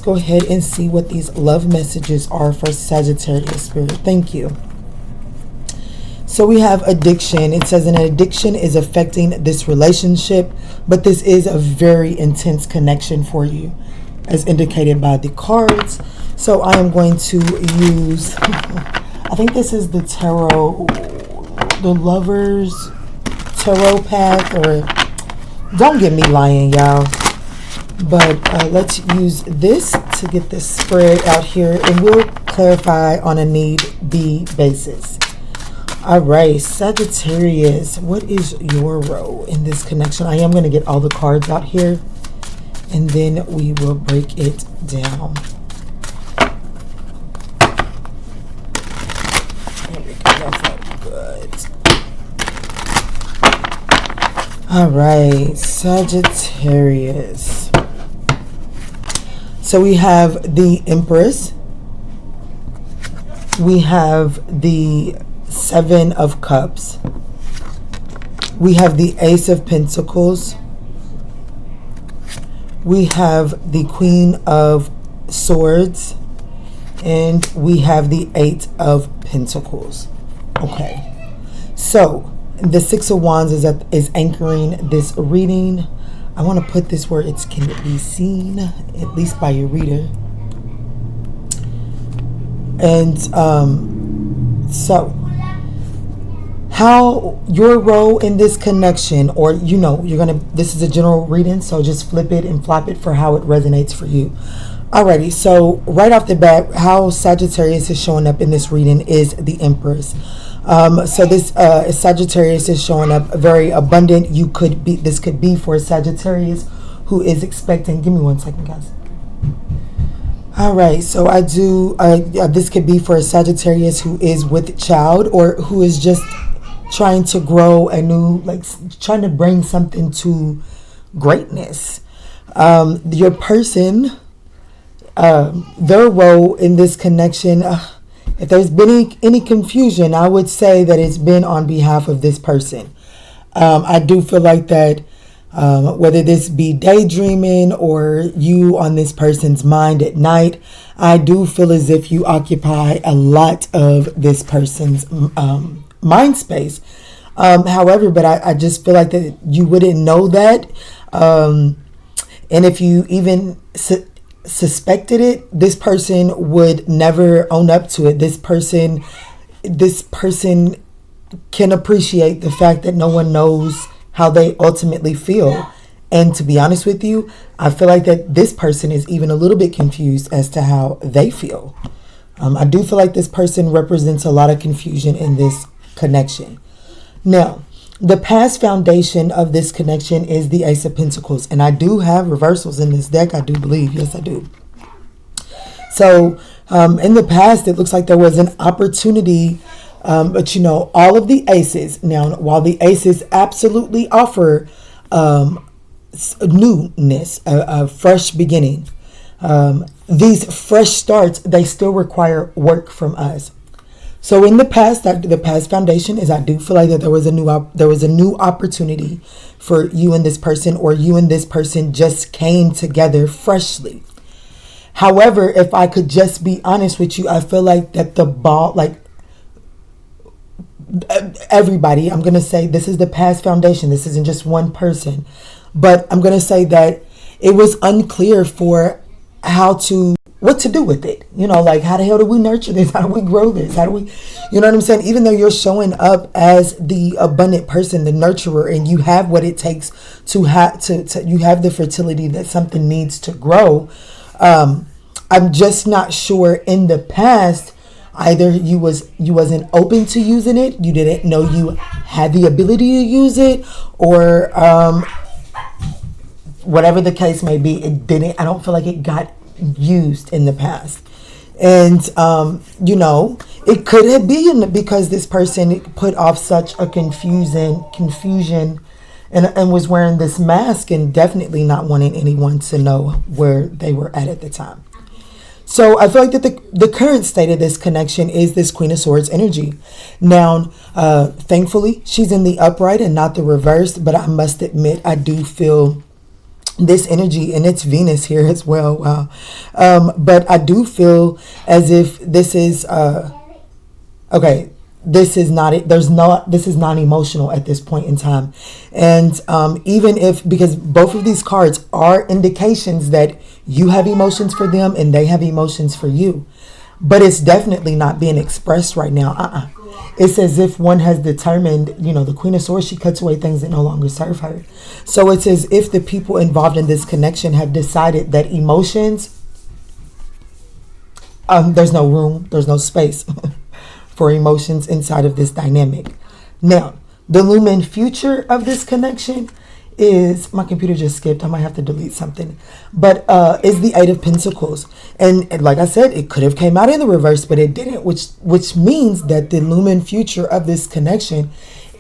go ahead and see what these love messages are for Sagittarius spirit. Thank you. So we have addiction. It says an addiction is affecting this relationship, but this is a very intense connection for you, as indicated by the cards. So I am going to use, I think this is the tarot, the Lover's Tarot Path, or don't get me lying, y'all. But let's use this to get this spread out here, and we'll clarify on a need-be basis. All right, Sagittarius, what is your role in this connection? I am going to get all the cards out here, and then we will break it down. There we go, that felt good. All right, Sagittarius. So we have the Empress. We have the Seven of Cups. We have the Ace of Pentacles. We have the Queen of Swords. And we have the Eight of Pentacles. Okay. So the Six of Wands is anchoring this reading. I want to put this where it can be seen, at least by your reader. And so how your role in this connection, or this is a general reading, so just flip it and flop it for how it resonates for you. Alrighty, so right off the bat, how Sagittarius is showing up in this reading is the Empress. So this Sagittarius is showing up very abundant. This could be for a Sagittarius who is expecting. Give me 1 second, guys. All right, so I do. This could be for a Sagittarius who is with child, or who is just trying to grow a new, trying to bring something to greatness. Your person, their role in this connection. If there's been any confusion, I would say that it's been on behalf of this person. I do feel like that whether this be daydreaming or you on this person's mind at night, I do feel as if you occupy a lot of this person's mind space. However, but I just feel like that you wouldn't know that. And if you even suspected it, this person would never own up to it. This person can appreciate the fact that no one knows how they ultimately feel. And to be honest with you, I feel like that this person is even a little bit confused as to how they feel. I do feel like this person represents a lot of confusion in this connection. Now, the past foundation of this connection is the Ace of Pentacles. And I do have reversals in this deck, I do believe. Yes, I do. So, in the past, it looks like there was an opportunity. But, all of the aces. Now, while the aces absolutely offer newness, a fresh beginning, these fresh starts, they still require work from us. So in the past, the past foundation is, I do feel like that there was a new opportunity for you and this person, or you and this person just came together freshly. However, if I could just be honest with you, I feel like that the ball, everybody, I'm going to say this is the past foundation. This isn't just one person, but I'm going to say that it was unclear for what to do with it. How the hell do we nurture this? How do we grow this? How do we, you know what I'm saying? Even though you're showing up as the abundant person, the nurturer, and you have what it takes to you have the fertility that something needs to grow. I'm just not sure in the past, either you wasn't open to using it, you didn't know you had the ability to use it, or whatever the case may be, I don't feel like it got used in the past. And it could have been because this person put off such a confusion and was wearing this mask, and definitely not wanting anyone to know where they were at the time. So I feel like that the current state of this connection is this Queen of Swords energy. Now, thankfully, she's in the upright and not the reversed, but I must admit, I do feel this energy, and it's Venus here as well. Wow. But I do feel as if this is okay. This is not it. This is non-emotional at this point in time, and even if, because both of these cards are indications that you have emotions for them and they have emotions for you, but it's definitely not being expressed right now. It's as if one has determined, the Queen of Swords, she cuts away things that no longer serve her. So it's as if the people involved in this connection have decided that emotions, there's no room, there's no space for emotions inside of this dynamic. Now, the lumen future of this connection is, my computer just skipped, I might have to delete something, but is the Eight of Pentacles. And like I said, it could have came out in the reverse, but it didn't, which means that the lumen future of this connection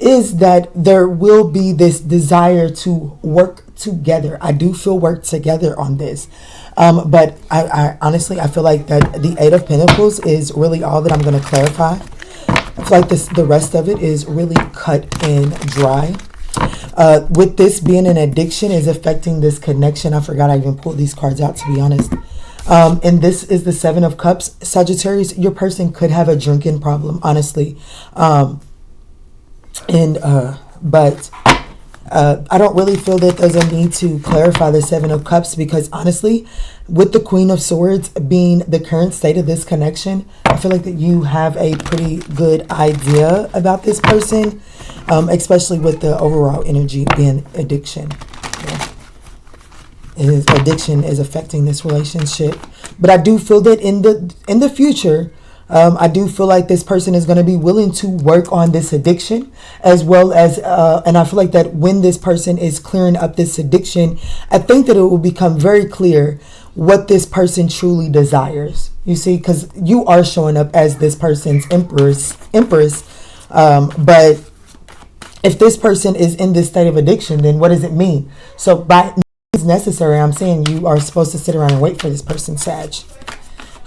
is that there will be this desire to work together. I do feel work together on this. But I honestly, I feel like that the Eight of Pentacles is really all that I'm going to clarify. I feel like the rest of it is really cut and dry. With this being an addiction is affecting this connection. I forgot I even pulled these cards out, to be honest. And this is the Seven of Cups. Sagittarius, your person could have a drinking problem, honestly. But I don't really feel that there's a need to clarify the Seven of Cups, because honestly, with the Queen of Swords being the current state of this connection, I feel like that you have a pretty good idea about this person, especially with the overall energy being addiction. Addiction is affecting this relationship. But I do feel that in the future, I do feel like this person is going to be willing to work on this addiction, as well as, and I feel like that when this person is clearing up this addiction, I think that it will become very clear what this person truly desires. You see, because you are showing up as this person's empress. But if this person is in this state of addiction, then what does it mean? So by means necessary, I'm saying you are supposed to sit around and wait for this person, Sag.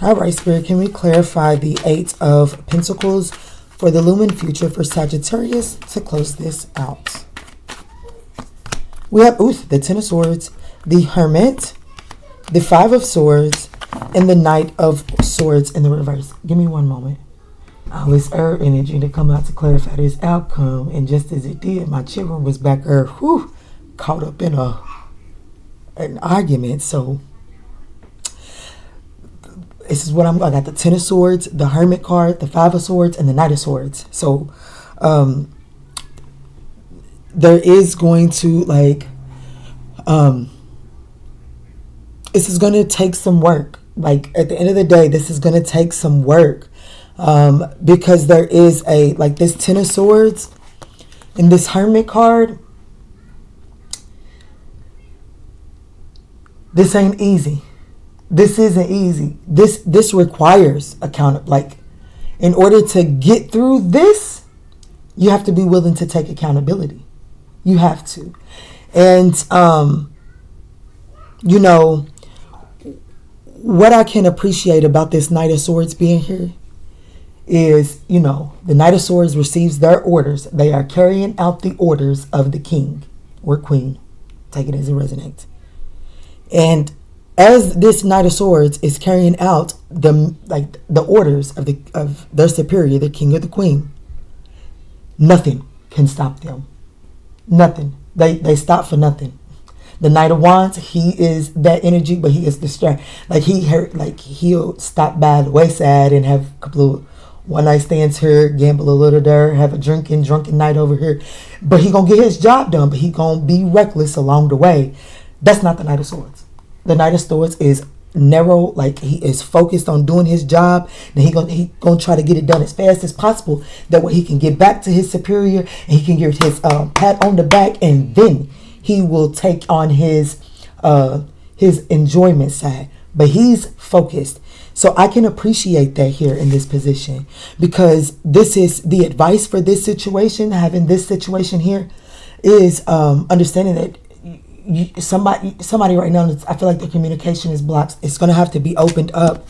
All right, Spirit, can we clarify the Eight of Pentacles for the lumen future for Sagittarius to close this out? We have the Ten of Swords, the Hermit, the Five of Swords, and the Knight of Swords in the reverse. Give me one moment. It's air energy to come out to clarify this outcome. And just as it did, my children was back there, caught up in an argument. So this is what I got: the Ten of Swords, the Hermit card, the Five of Swords, and the Knight of Swords. So there is going to this is going to take some work. Like at the end of the day, this is going to take some work, because there is this Ten of Swords and this Hermit card. This ain't easy. This isn't easy. This requires in order to get through this, you have to be willing to take accountability. You have to. And what I can appreciate about this Knight of Swords being here is, the Knight of Swords receives their orders. They are carrying out the orders of the king or queen. Take it as it resonates. And as this Knight of Swords is carrying out the orders of their superior, the king or the queen, nothing can stop them. Nothing. They stop for nothing. The Knight of Wands, he is that energy, but he is distracted. He'll stop by the wayside and have a couple of one-night stands here, gamble a little there, have a drunken night over here. But he gonna get his job done, but he gonna be reckless along the way. That's not the Knight of Swords. The Knight of Swords is narrow, he is focused on doing his job, and he gonna try to get it done as fast as possible. That way he can get back to his superior and he can get his pat on the back, and then he will take on his enjoyment side. But he's focused. So I can appreciate that here in this position, because this is the advice for this situation. Having this situation here is understanding that somebody right now, I feel like the communication is blocked. It's going to have to be opened up,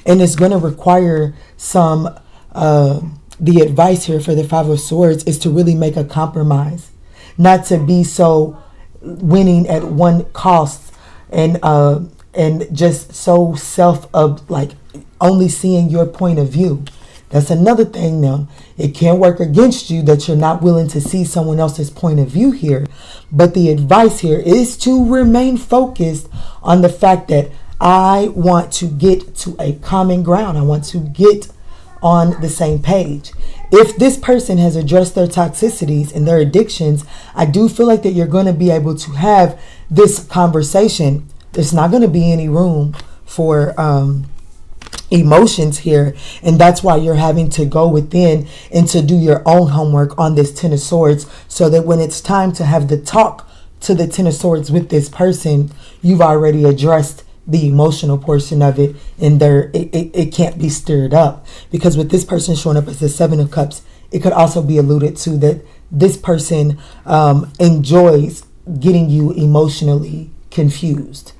and it's going to require some the advice here for the Five of Swords is to really make a compromise, not to be so winning at one cost and just so like only seeing your point of view. That's another thing now. It can work against you that you're not willing to see someone else's point of view here. But the advice here is to remain focused on the fact that I want to get to a common ground. I want to get on the same page. If this person has addressed their toxicities and their addictions, I do feel like that you're going to be able to have this conversation. There's not going to be any room for emotions here, and that's why you're having to go within and to do your own homework on this Ten of Swords, so that when it's time to have the talk to the Ten of Swords with this person, you've already addressed the emotional portion of it, and it can't be stirred up. Because with this person showing up as the Seven of Cups, it could also be alluded to that this person enjoys getting you emotionally confused.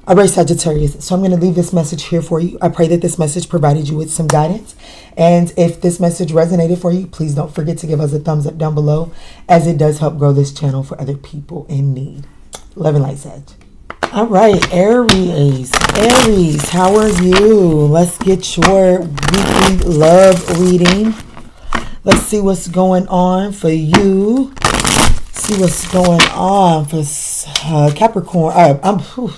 All right, Sagittarius, so I'm going to leave this message here for you. I pray that this message provided you with some guidance. And if this message resonated for you, please don't forget to give us a thumbs up down below, as it does help grow this channel for other people in need. Love and light, Sag. All right, Aries. Aries, how are you? Let's get your weekly love reading. Let's see what's going on for you. See what's going on for Capricorn.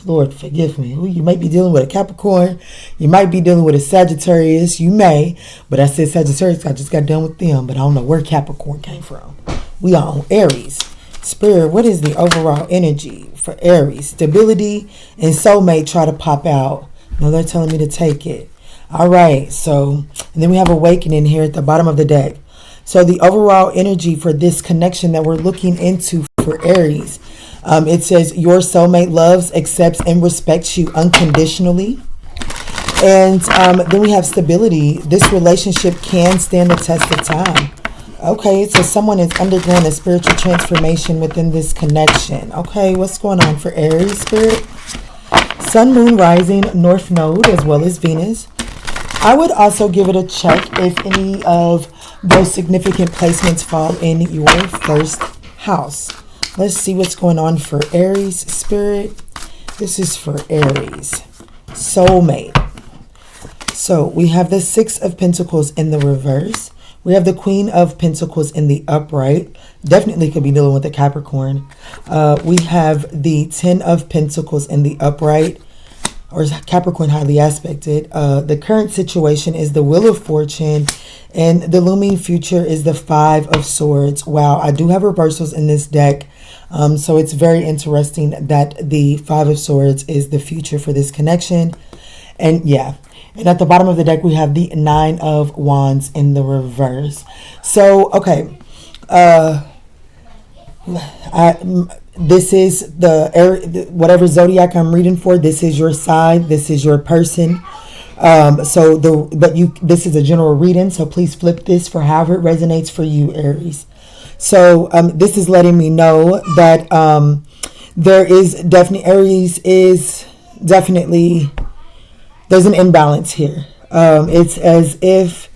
Lord, forgive me. You might be dealing with a Capricorn. You might be dealing with a Sagittarius. You may. But I said Sagittarius. I just got done with them. But I don't know where Capricorn came from. We are on Aries. Spirit, what is the overall energy for Aries? Stability and soulmate try to pop out. No, they're telling me to take it. All right. So, and then we have awakening here at the bottom of the deck. So the overall energy for this connection that we're looking into for Aries, it says your soulmate loves, accepts, and respects you unconditionally. And then we have stability. This relationship can stand the test of time. Okay, so someone is undergoing a spiritual transformation within this connection. Okay, what's going on for Aries, Spirit? Sun, Moon, Rising, North Node, as well as Venus. I would also give it a check if any of those significant placements fall in your first house. Let's see what's going on for Aries, Spirit. This is for Aries. Soulmate. So we have the Six of Pentacles in the reverse. We have the Queen of Pentacles in the upright. Definitely could be dealing with a Capricorn. We have the Ten of Pentacles in the upright, or Capricorn highly aspected. The current situation is the Wheel of Fortune, and the looming future is the Five of Swords. Wow, I do have reversals in this deck. So it's very interesting that the Five of Swords is the future for this connection. And yeah. And at the bottom of the deck, we have the Nine of Wands in the reverse. So, okay. This is whatever zodiac I'm reading for. This is your sign. This is your person. This is a general reading. So please flip this for however it resonates for you, Aries. So this is letting me know that Aries is definitely, there's an imbalance here. It's as if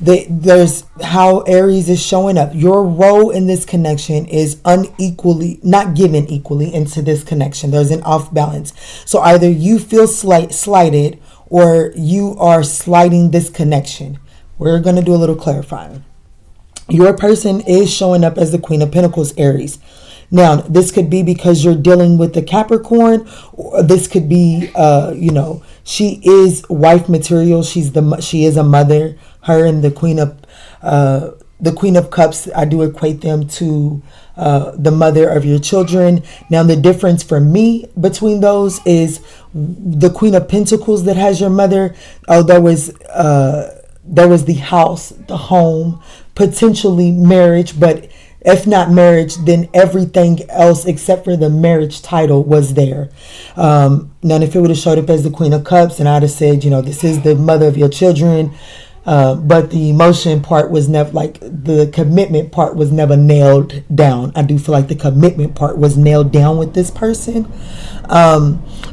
there's how Aries is showing up. Your role in this connection is not given equally into this connection. There's an off balance. So either you feel slighted or you are slighting this connection. We're going to do a little clarifying. Your person is showing up as the Queen of Pentacles, Aries. Now, this could be because you're dealing with the Capricorn, or this could be, she is wife material. She is a mother. Her and the Queen of Cups, I do equate them to the mother of your children. Now, the difference for me between those is the Queen of Pentacles that has your mother. Oh, there was the house, the home, potentially marriage, but if not marriage, then everything else except for the marriage title was there. Now, if it would have showed up as the Queen of Cups, and I'd have said, this is the mother of your children, but the emotion part was never, the commitment part was never nailed down. I do feel like the commitment part was nailed down with this person.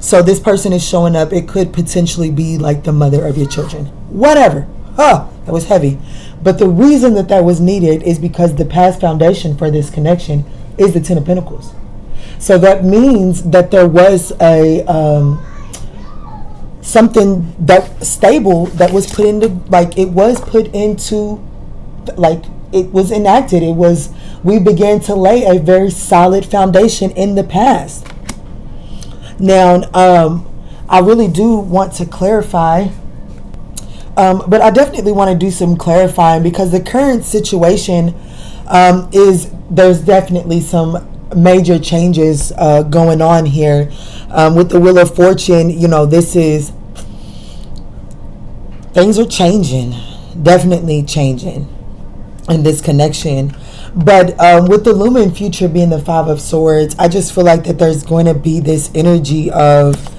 So this person is showing up. It could potentially be like the mother of your children. Whatever. That was heavy. But the reason that was needed is because the past foundation for this connection is the Ten of Pentacles. So that means that there was a something that stable that was put into, like it was put into, like it was enacted. It was, we began to lay a very solid foundation in the past. Now, I really do want to clarify, but I definitely want to do some clarifying, because the current situation is, there's definitely some major changes going on here with the Wheel of Fortune. You know, this is, things are changing, definitely changing in this connection. But with the Lumen future being the Five of Swords, I just feel like that there's going to be this energy of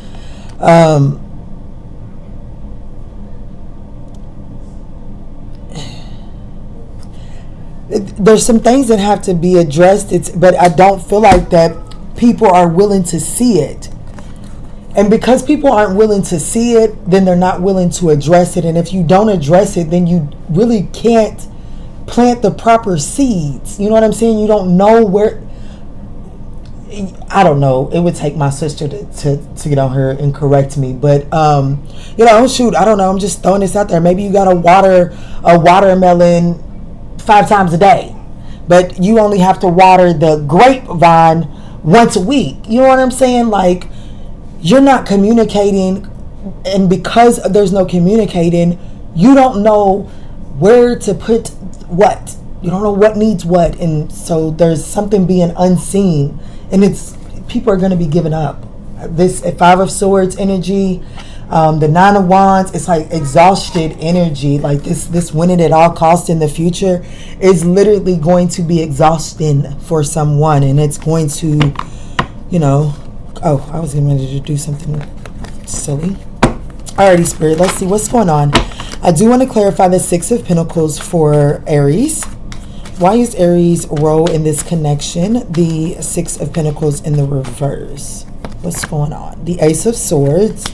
there's some things that have to be addressed. But I don't feel like that people are willing to see it. And because people aren't willing to see it, then they're not willing to address it. And if you don't address it, then you really can't plant the proper seeds. You know what I'm saying? You don't know where. I don't know. It would take my sister to get on her and correct me. But, you know, shoot, I don't know. I'm just throwing this out there. Maybe you got to water a watermelon 5 times a day, but you only have to water the grapevine once a week. You know what I'm saying? Like, you're not communicating. And because there's no communicating, you don't know where to put what. You don't know what needs what. And so there's something being unseen. And it's, people are going to be giving up. This Five of Swords energy, the Nine of Wands, it's like exhausted energy. Like this winning at all costs in the future is literally going to be exhausting for someone. And it's going to, you know, oh, I was getting ready to do something silly. Alrighty, Spirit, let's see what's going on. I do want to clarify the Six of Pentacles for Aries. Why is Aries' role in this connection the Six of Pentacles in the reverse? What's going on? The Ace of Swords,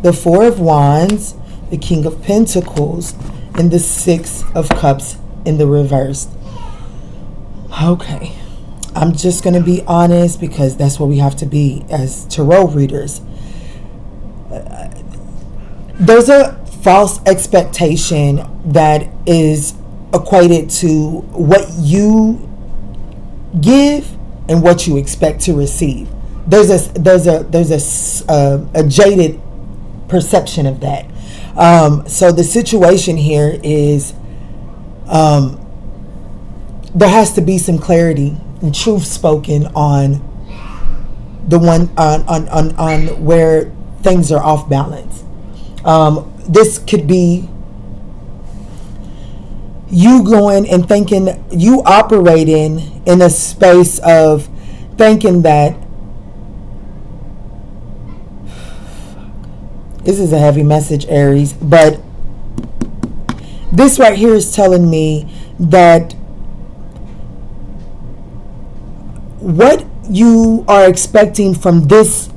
the Four of Wands, the King of Pentacles, and the Six of Cups in the reverse. Okay. I'm just going to be honest, because that's what we have to be as tarot readers. There's a false expectation that is equated to what you give and what you expect to receive. There's a jaded perception of that. So the situation here is there has to be some clarity and truth spoken on the one on where things are off balance. This could be you going and thinking, you operating in a space of thinking that this is a heavy message, Aries, but this right here is telling me that what you are expecting from this,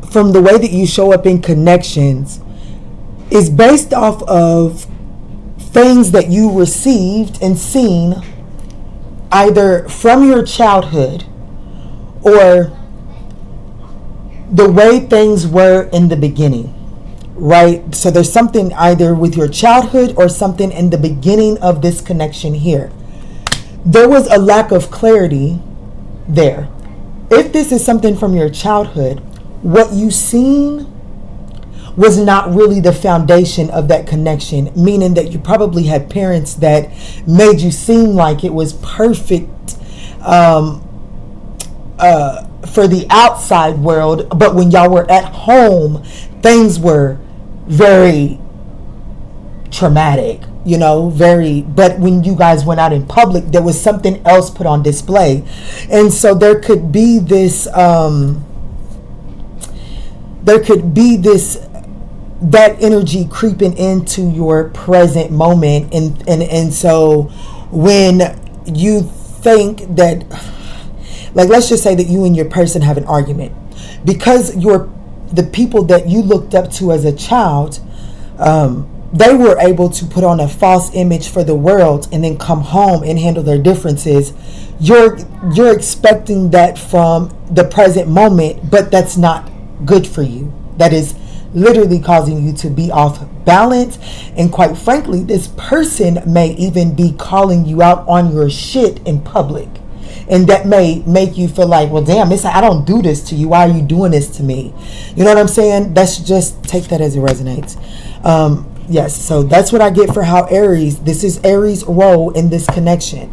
from the way that you show up in connections, is based off of things that you received and seen either from your childhood or the way things were in the beginning, right? So there's something either with your childhood or something in the beginning of this connection here. There was a lack of clarity there. If this is something from your childhood, what you seen was not really the foundation of that connection, meaning that you probably had parents that made you seem like it was perfect for the outside world, but when y'all were at home, things were very traumatic, you know, but when you guys went out in public, there was something else put on display. And so there could be this that energy creeping into your present moment. And so when you think that, like, let's just say that you and your person have an argument, because the people that you looked up to as a child, they were able to put on a false image for the world and then come home and handle their differences. you're expecting that from the present moment, but that's not good for you. That is literally causing you to be off balance. And quite frankly, this person may even be calling you out on your shit in public. And that may make you feel like, well, damn, I don't do this to you. Why are you doing this to me? You know what I'm saying? That's just, take that as it resonates. Yes, so that's what I get for how this is Aries' role in this connection.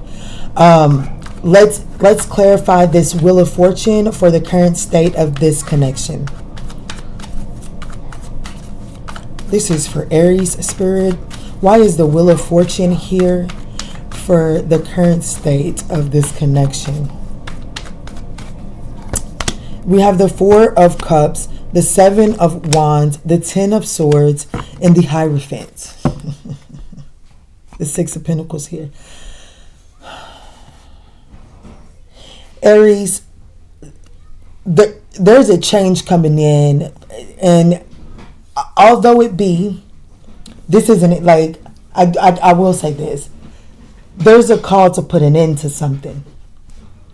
Let's clarify this Wheel of Fortune for the current state of this connection. This is for Aries spirit. Why is the Wheel of Fortune here for the current state of this connection? We have the Four of Cups, the Seven of Wands, the Ten of Swords, and the Hierophant. The Six of Pentacles here. Aries, there's a change coming in, and although this isn't like, I will say this, there's a call to put an end to something.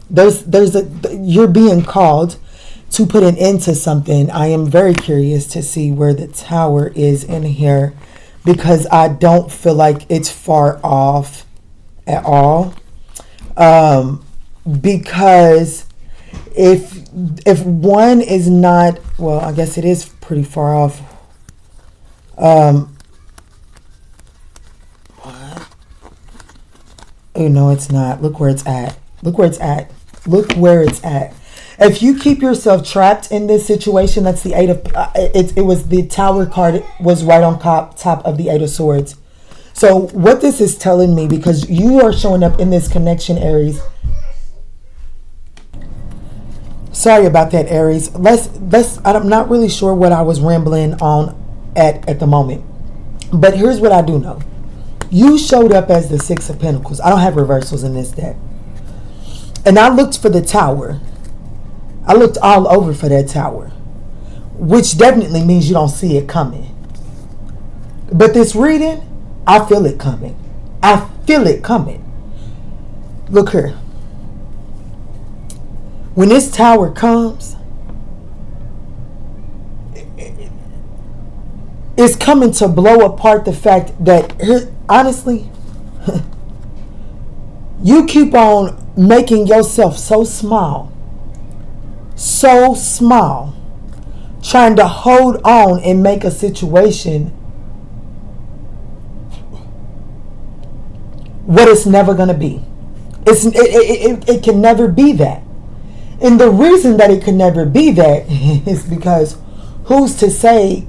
You're being called to put an end to something. I am very curious to see where the Tower is in here, because I don't feel like it's far off at all. Because if one is not, well, I guess it is pretty far off. What? Oh, no, it's not. Look where it's at. Look where it's at. Look where it's at. If you keep yourself trapped in this situation, that's the Eight of, it was the Tower card was right on top of the Eight of Swords. So what this is telling me, because you are showing up in this connection, Aries. Sorry about that, Aries. I'm not really sure what I was rambling on at the moment. But here's what I do know. You showed up as the Six of Pentacles. I don't have reversals in this deck. And I looked for the Tower. I looked all over for that Tower. Which definitely means you don't see it coming. But this reading, I feel it coming. I feel it coming. Look here. When this Tower comes, it's coming to blow apart the fact that, honestly, you keep on making yourself so small, trying to hold on and make a situation what it's never going to be. It can never be that. And the reason that it could never be that is because who's to say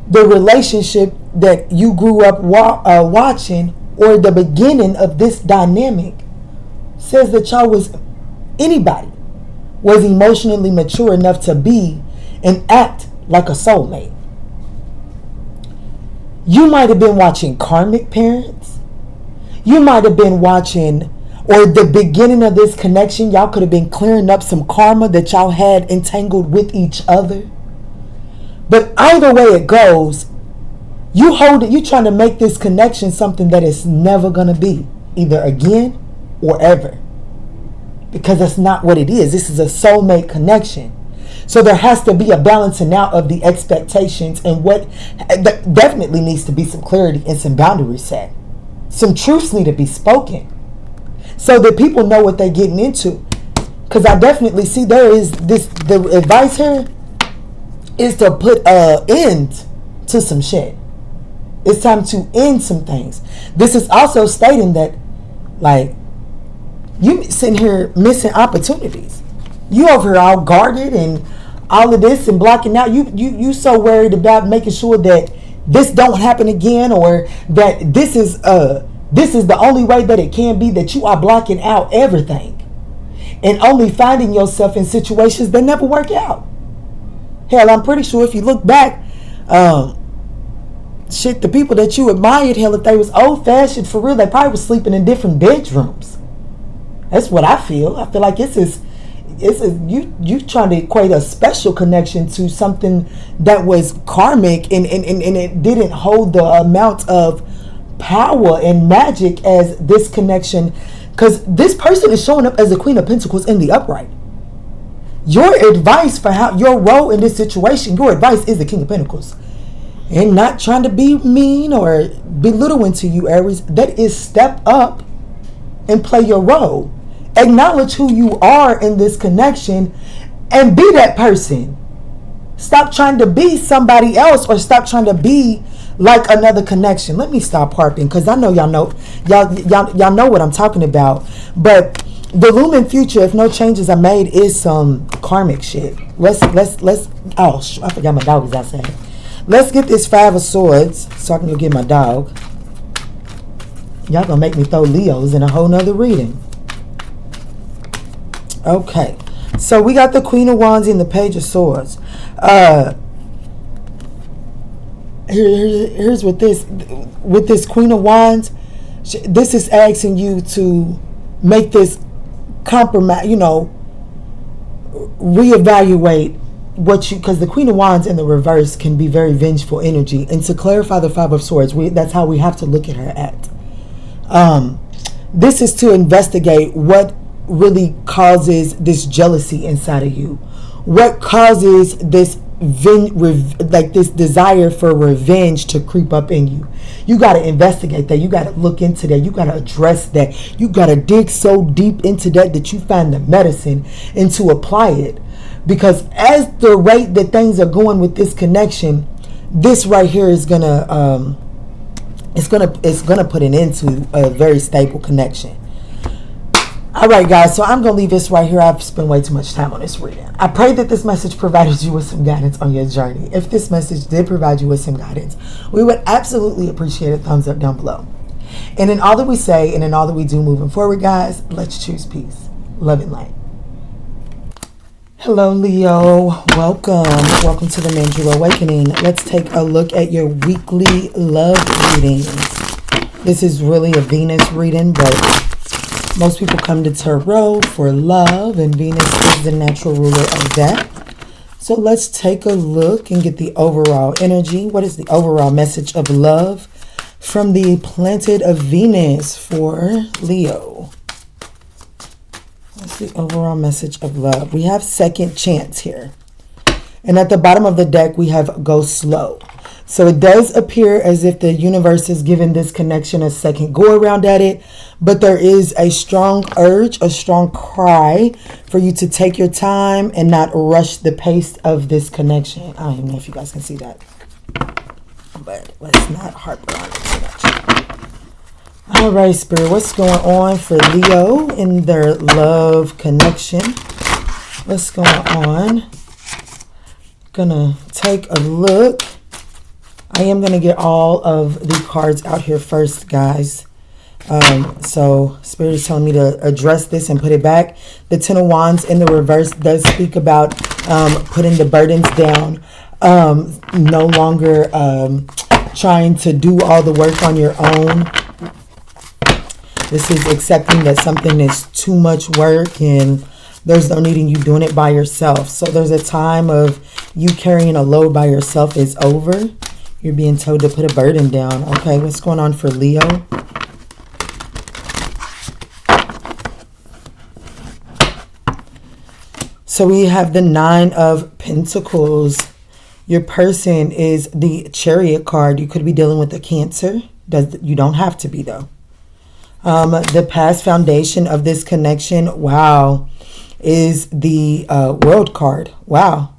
the relationship that you grew up watching, or the beginning of this dynamic, says that anybody was emotionally mature enough to be and act like a soulmate. You might have been watching karmic parents. You might have been watching, or the beginning of this connection, y'all could have been clearing up some karma that y'all had entangled with each other. But either way it goes, you trying to make this connection something that it's never going to be, either again or ever. Because that's not what it is. This is a soulmate connection. So there has to be a balancing out of the expectations, and what definitely needs to be some clarity and some boundaries set. Some truths need to be spoken, so that people know what they're getting into. Because I definitely see the advice here is to put an end to some shit. It's time to end some things. This is also stating that, like, you sitting here missing opportunities. You over here all guarded and all of this and blocking out. You so worried about making sure that this don't happen again, or that this is the only way that it can be, that you are blocking out everything and only finding yourself in situations that never work out. Hell, I'm pretty sure if you look back, the people that you admired, hell, if they was old-fashioned for real, they probably was sleeping in different bedrooms. That's what I feel. I feel like you trying to equate a special connection to something that was karmic, and it didn't hold the amount of power and magic as this connection Because this person is showing up as the Queen of Pentacles in the upright. Your advice for how your role in this situation, your advice is the King of Pentacles. And not trying to be mean or belittling to you, Aries. That is step up and play your role. Acknowledge who you are in this connection and be that person. Stop trying to be somebody else or stop trying to be like another connection. Let me stop harping because I know y'all know what I'm talking about. But the looming future, if no changes are made, is some karmic shit. Let's oh, I forgot my dog is outside. Let's get this 5 of Swords so I can go get my dog. Y'all gonna make me throw Leos in a whole nother reading. Okay, so we got the Queen of Wands and the Page of Swords. Here's with this Queen of Wands. This is asking you to make this compromise, reevaluate what you, because the Queen of Wands in the reverse can be very vengeful energy. And to clarify the 5 of Swords, that's how we have to look at her at. This is to investigate what really causes this jealousy inside of you. What causes this this desire for revenge to creep up in you. You got to investigate that. You got to look into that. You got to address that. You got to dig so deep into that you find the medicine and to apply it. Because as the rate that things are going with this connection, this right here is gonna it's gonna put an end to a very stable connection. All right, guys, so I'm going to leave this right here. I've spent way too much time on this reading. I pray that this message provided you with some guidance on your journey. If this message did provide you with some guidance, we would absolutely appreciate a thumbs up down below. And in all that we say and in all that we do moving forward, guys, let's choose peace, love, and light. Hello, Leo. Welcome to the Manjula Awakening. Let's take a look at your weekly love readings. This is really a Venus reading, but most people come to tarot for love, and Venus is the natural ruler of that. So let's take a look and get the overall energy. What is the overall message of love from the planet of Venus for Leo? What's the overall message of love? We have second chance here. And at the bottom of the deck, we have go slow. So it does appear as if the universe is giving this connection a second go around at it. But there is a strong urge, a strong cry for you to take your time and not rush the pace of this connection. I don't even know if you guys can see that. But let's not harp on it too much. All right, Spirit, what's going on for Leo in their love connection? What's going on? Gonna take a look. I am going to get all of the cards out here first, guys. So Spirit is telling me to address this and put it back. The 10 of Wands in the reverse does speak about putting the burdens down. No longer trying to do all the work on your own. This is accepting that something is too much work and there's no need in you doing it by yourself. So there's a time of you carrying a load by yourself is over. You're being told to put a burden down. Okay, what's going on for Leo? So we have the 9 of Pentacles. Your person is the Chariot card. You could be dealing with a Cancer. You don't have to be, though. The past foundation of this connection, wow, is the World card. Wow.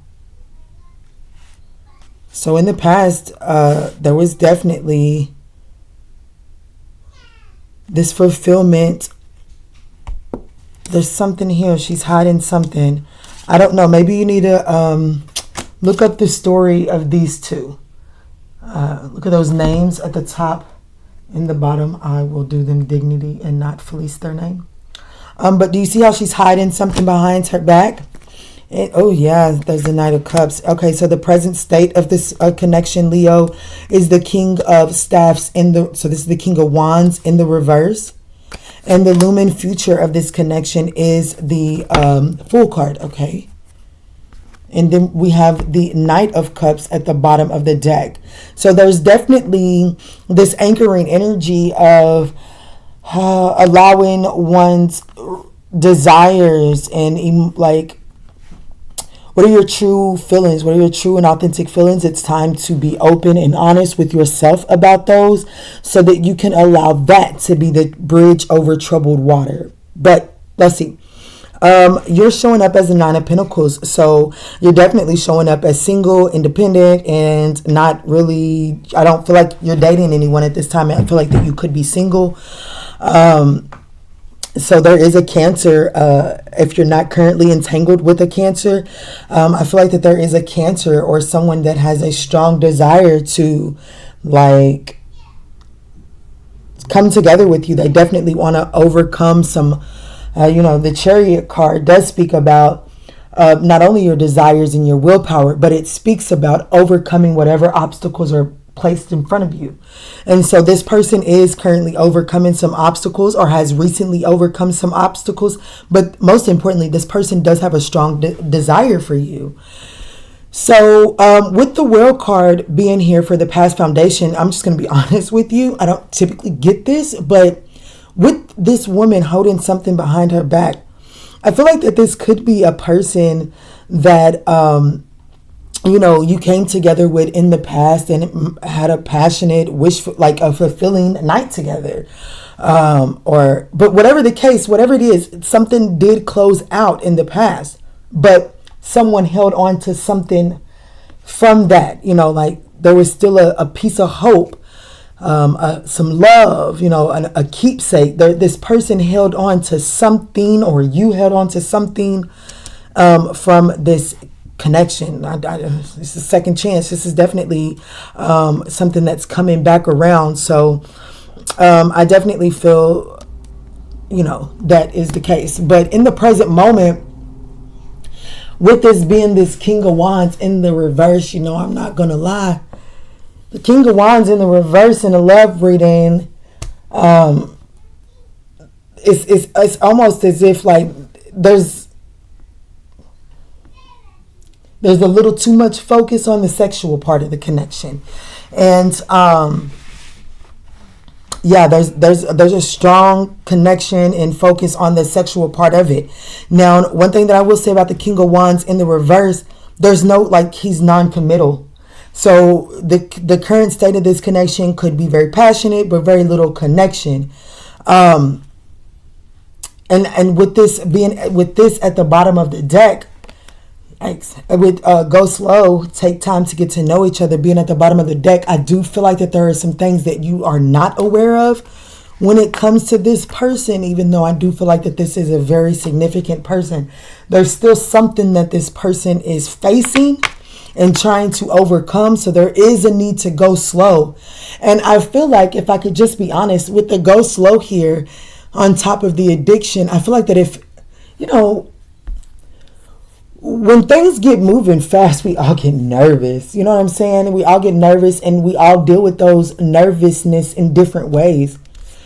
So in the past, there was definitely this fulfillment. There's something here. She's hiding something. I don't know. Maybe you need to look up the story of these two. Look at those names at the top and the bottom. I will do them dignity and not fleece their name. But do you see how she's hiding something behind her back? Oh, yeah, there's the Knight of Cups. Okay, so the present state of this connection, Leo, is the King of Staffs so this is the King of Wands in the reverse. And the looming future of this connection is the Fool card, okay? And then we have the Knight of Cups at the bottom of the deck. So there's definitely this anchoring energy of allowing one's desires and like, what are your true feelings? What are your true and authentic feelings? It's time to be open and honest with yourself about those so that you can allow that to be the bridge over troubled water. But let's see. You're showing up as a Nine of Pentacles. So you're definitely showing up as single, independent, and not really, I don't feel like you're dating anyone at this time. I feel like that you could be single. So there is a Cancer. If you're not currently entangled with a Cancer, I feel like that there is a Cancer or someone that has a strong desire to like come together with you. They definitely want to overcome some, the Chariot card does speak about not only your desires and your willpower, but it speaks about overcoming whatever obstacles are placed in front of you. And so this person is currently overcoming some obstacles or has recently overcome some obstacles. But most importantly, this person does have a strong desire for you. So with the World card being here for the past foundation, I'm just going to be honest with you. I don't typically get this, but with this woman holding something behind her back, I feel like that this could be a person that you came together with in the past and had a passionate wish for like a fulfilling night together. But whatever the case, whatever it is, something did close out in the past, but someone held on to something from that, like there was still a piece of hope, some love, a keepsake. This person held on to something, or you held on to something from this connection. This is second chance. This is definitely something that's coming back around. So I definitely feel, that is the case. But in the present moment, with this being this King of Wands in the reverse, I'm not going to lie. The King of Wands in the reverse in a love reading, it's almost as if like there's a little too much focus on the sexual part of the connection. And there's a strong connection and focus on the sexual part of it. Now, one thing that I will say about the King of Wands in the reverse, there's no, like, he's non-committal. So the current state of this connection could be very passionate, but very little connection. And with this at the bottom of the deck, with go slow, take time to get to know each other, being at the bottom of the deck, I do feel like that there are some things that you are not aware of when it comes to this person. Even though I do feel like that this is a very significant person, there's still something that this person is facing and trying to overcome. So there is a need to go slow. And I feel like, if I could just be honest, with the go slow here on top of the addiction, I feel like that if, when things get moving fast, we all get nervous. You know what I'm saying? We all get nervous, and we all deal with those nervousness in different ways.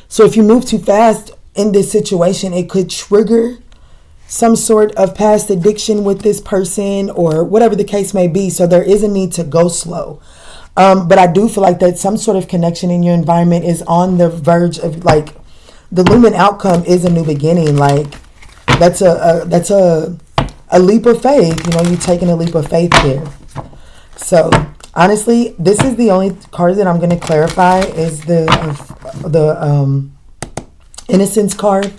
So if you move too fast in this situation, it could trigger some sort of past addiction with this person, or whatever the case may be. So there is a need to go slow. But I do feel like that some sort of connection in your environment is on the verge of, like, the lumen outcome is a new beginning. Like, that's a leap of faith. You're taking a leap of faith here. So honestly, this is the only card that I'm going to clarify is the Innocence card,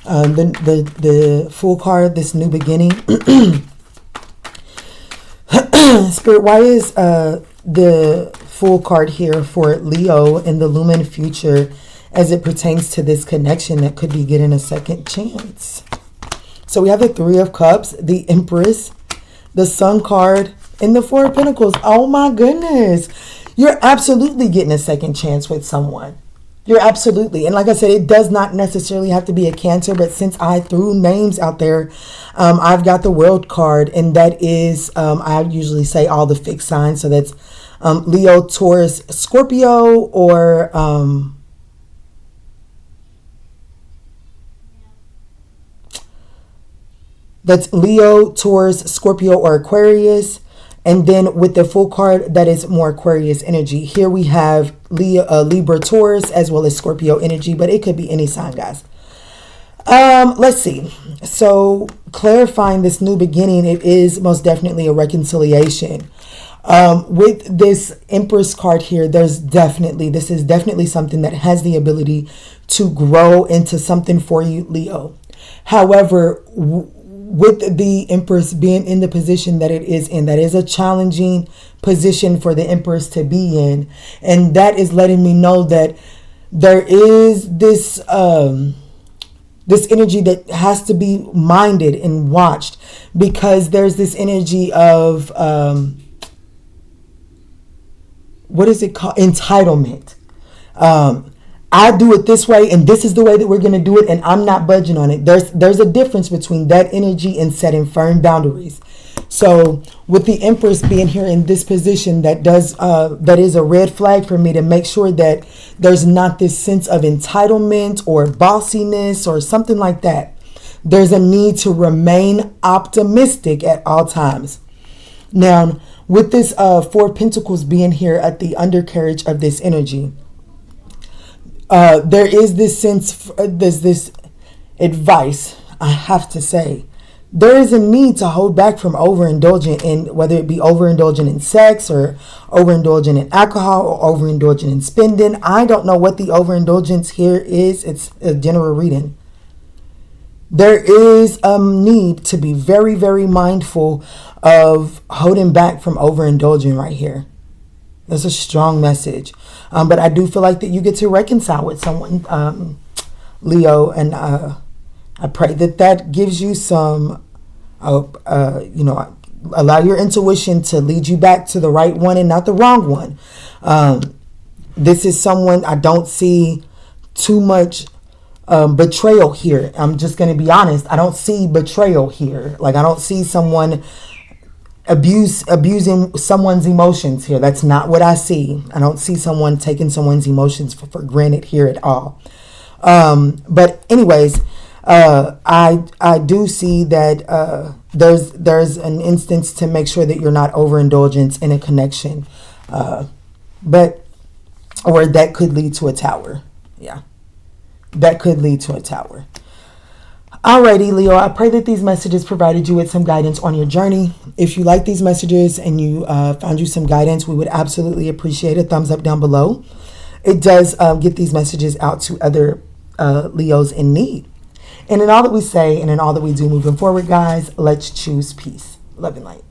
the Fool card, this new beginning. Spirit, why is the Fool card here for Leo in the lumen future as it pertains to this connection that could be getting a second chance? So we have the Three of Cups, the Empress, the Sun card, and the Four of Pentacles. Oh my goodness. You're absolutely getting a second chance with someone. You're absolutely. And like I said, it does not necessarily have to be a Cancer, but since I threw names out there, I've got the World card, and that is, I usually say all the fixed signs. So that's Leo, Taurus, Scorpio, or that's Leo, Taurus, Scorpio, or Aquarius. And then with the Fool card, that is more Aquarius energy. Here we have Libra, Taurus, as well as Scorpio energy, but it could be any sign, guys. Let's see. So clarifying this new beginning, it is most definitely a reconciliation. With this Empress card here, this is definitely something that has the ability to grow into something for you, Leo. However, with the Empress being in the position that it is in, that is a challenging position for the Empress to be in. And that is letting me know that there is this energy that has to be minded and watched, because there's this energy of what is it called? Entitlement. I do it this way, and this is the way that we're going to do it, and I'm not budging on it. There's a difference between that energy and setting firm boundaries. So with the Empress being here in this position, that is a red flag for me, to make sure that there's not this sense of entitlement or bossiness or something like that. There's a need to remain optimistic at all times. Now, with this Four of Pentacles being here at the undercarriage of this energy, there is this sense, there's this advice, I have to say. There is a need to hold back from overindulging in, whether it be overindulging in sex or overindulging in alcohol or overindulging in spending. I don't know what the overindulgence here is. It's a general reading. There is a need to be very, very mindful of holding back from overindulging right here. That's a strong message. But I do feel like that you get to reconcile with someone, Leo, and I pray that gives you some, allow your intuition to lead you back to the right one and not the wrong one. This is someone, I don't see too much betrayal here. I'm just going to be honest. I don't see betrayal here. Like, I don't see someone abusing someone's emotions here. That's not what I see. I don't see someone taking someone's emotions for granted here at all. But anyways, I do see that there's an instance to make sure that you're not overindulgent in a connection, or that could lead to a tower. Yeah, that could lead to a tower. Alrighty, Leo, I pray that these messages provided you with some guidance on your journey. If you like these messages and you found you some guidance, we would absolutely appreciate a thumbs up down below. It does get these messages out to other Leos in need. And in all that we say and in all that we do moving forward, guys, let's choose peace, love, and light.